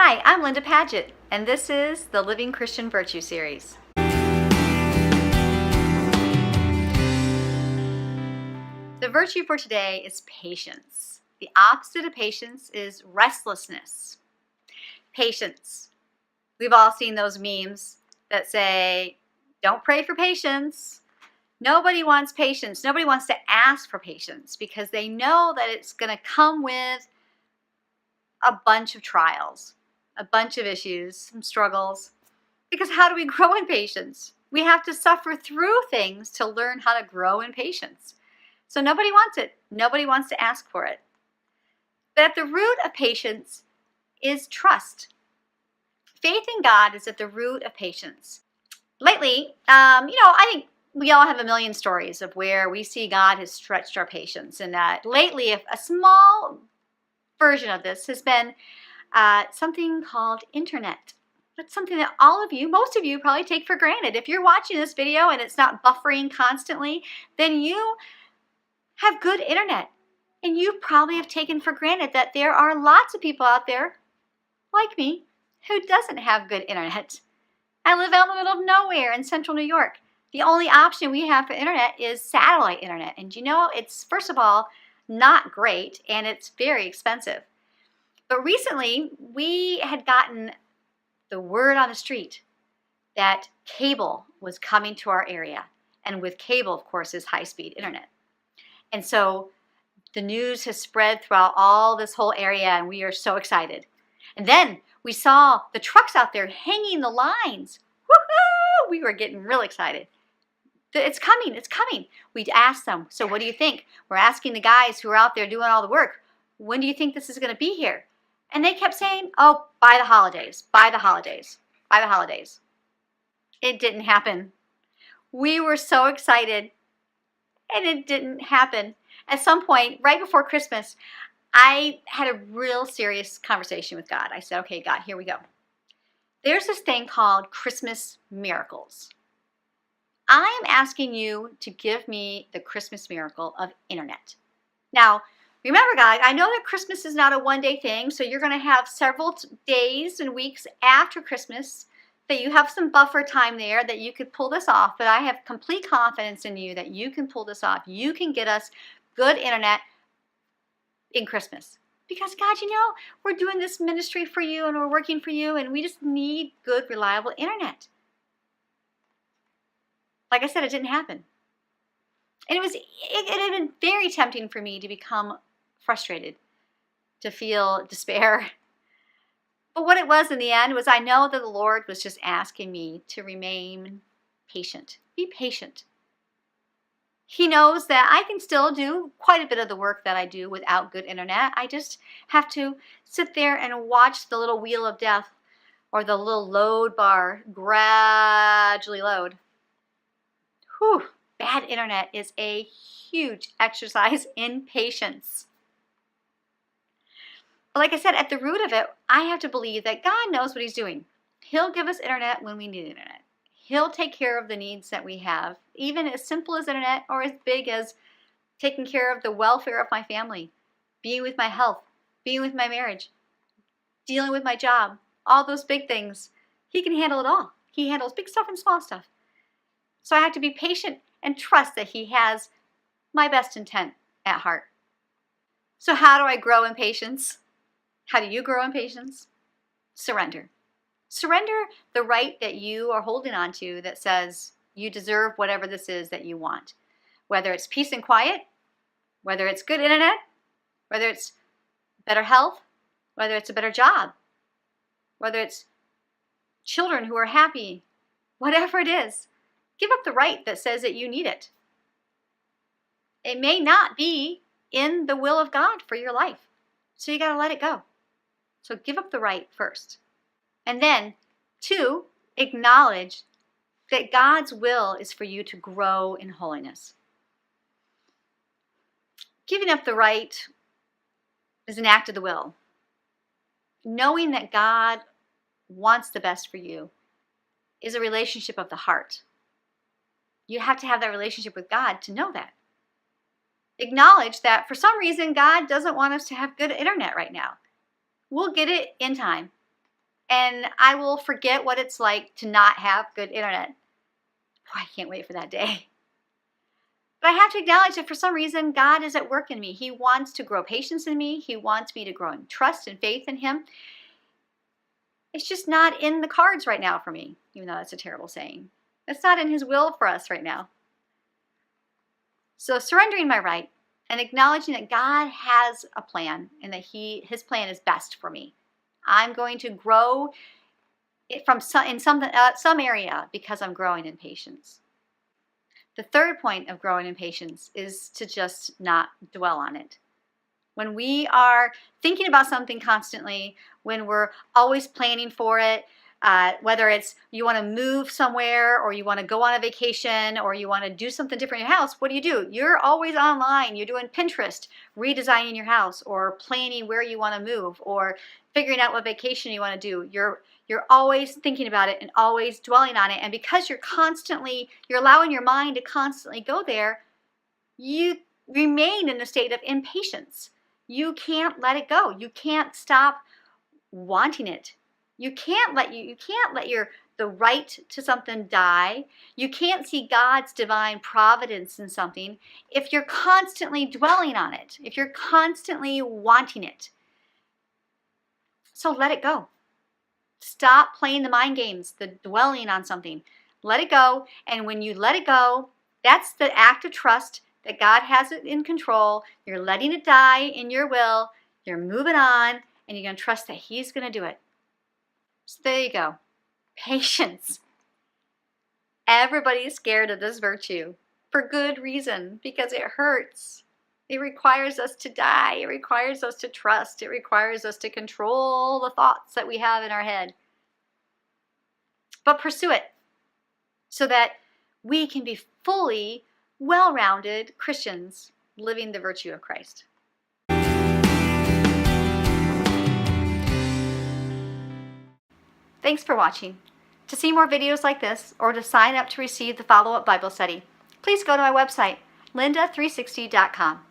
Hi, I'm Linda Padgett, and this is the Living Christian Virtue Series. The virtue for today is patience. The opposite of patience is restlessness. Patience. We've all seen those memes that say, don't pray for patience. Nobody wants patience. Nobody wants to ask for patience because they know that it's going to come with a bunch of trials, a bunch of issues, some struggles. Because how do we grow in patience? We have to suffer through things to learn how to grow in patience. So nobody wants it. Nobody wants to ask for it. But at the root of patience is trust. Faith in God is at the root of patience. Lately, I think we all have a million stories of where we see God has stretched our patience. And lately, a small version of this has been something called internet. That's something that most of you probably take for granted. If you're watching this video and it's not buffering constantly, then you have good internet. And you probably have taken for granted that there are lots of people out there, like me, who doesn't have good internet. I live out in the middle of nowhere in central New York. The only option we have for internet is satellite internet. And it's, first of all, not great, and it's very expensive. But recently, we had gotten the word on the street that cable was coming to our area. And with cable, of course, is high-speed internet. And so the news has spread throughout all this whole area, and we are so excited. And then we saw the trucks out there hanging the lines. Woohoo! We were getting real excited. It's coming, it's coming. We'd ask them, so what do you think? We're asking the guys who are out there doing all the work, when do you think this is going to be here? And they kept saying, oh, by the holidays, by the holidays, by the holidays. It didn't happen. We were so excited, and it didn't happen. At some point, right before Christmas, I had a real serious conversation with God. I said, okay, God, here we go. There's this thing called Christmas miracles. I am asking you to give me the Christmas miracle of internet. Now, remember, God, I know that Christmas is not a one-day thing, so you're going to have several days and weeks after Christmas that you have some buffer time there that you could pull this off, but I have complete confidence in you that you can pull this off. You can get us good internet in Christmas. Because, God, we're doing this ministry for you and we're working for you, and we just need good, reliable internet. Like I said, it didn't happen. And it had been very tempting for me to become frustrated, to feel despair. But what it was in the end was I know that the Lord was just asking me to remain patient. Be patient. He knows that I can still do quite a bit of the work that I do without good internet. I just have to sit there and watch the little wheel of death or the little load bar gradually load. Whew, bad internet is a huge exercise in patience. But like I said, at the root of it, I have to believe that God knows what He's doing. He'll give us internet when we need internet. He'll take care of the needs that we have, even as simple as internet or as big as taking care of the welfare of my family, being with my health, being with my marriage, dealing with my job, all those big things. He can handle it all. He handles big stuff and small stuff. So I have to be patient and trust that He has my best intent at heart. So how do I grow in patience? How do you grow in patience? Surrender. Surrender the right that you are holding on to that says you deserve whatever this is that you want. Whether it's peace and quiet, whether it's good internet, whether it's better health, whether it's a better job, whether it's children who are happy, whatever it is. Give up the right that says that you need it. It may not be in the will of God for your life. So you got to let it go. So give up the right first. And then, 2, acknowledge that God's will is for you to grow in holiness. Giving up the right is an act of the will. Knowing that God wants the best for you is a relationship of the heart. You have to have that relationship with God to know that. Acknowledge that for some reason God doesn't want us to have good internet right now. We'll get it in time. and I will forget what it's like to not have good internet. Boy, I can't wait for that day. But I have to acknowledge that for some reason, God is at work in me. He wants to grow patience in me. He wants me to grow in trust and faith in Him. It's just not in the cards right now for me, even though that's a terrible saying. It's not in His will for us right now. So surrendering my right and acknowledging that God has a plan and that His plan is best for me. I'm going to grow in some area because I'm growing in patience. The third point of growing in patience is to just not dwell on it. When we are thinking about something constantly, when we're always planning for it, whether it's you want to move somewhere or you want to go on a vacation or you want to do something different in your house, what do? You're always online. You're doing Pinterest, redesigning your house or planning where you want to move or figuring out what vacation you want to do. You're always thinking about it and always dwelling on it. And because you're allowing your mind to constantly go there, you remain in a state of impatience. You can't let it go. You can't stop wanting it. You can't let the right to something die. You can't see God's divine providence in something if you're constantly dwelling on it, if you're constantly wanting it. So let it go. Stop playing the mind games, the dwelling on something. Let it go. And when you let it go, that's the act of trust that God has it in control. You're letting it die in your will. You're moving on, and you're going to trust that He's going to do it. So there you go. Patience. Everybody is scared of this virtue for good reason, because it hurts. It requires us to die. It requires us to trust. It requires us to control the thoughts that we have in our head. But pursue it so that we can be fully well-rounded Christians living the virtue of Christ. Thanks for watching. To see more videos like this or to sign up to receive the follow-up Bible study, please go to my website, linda360.com.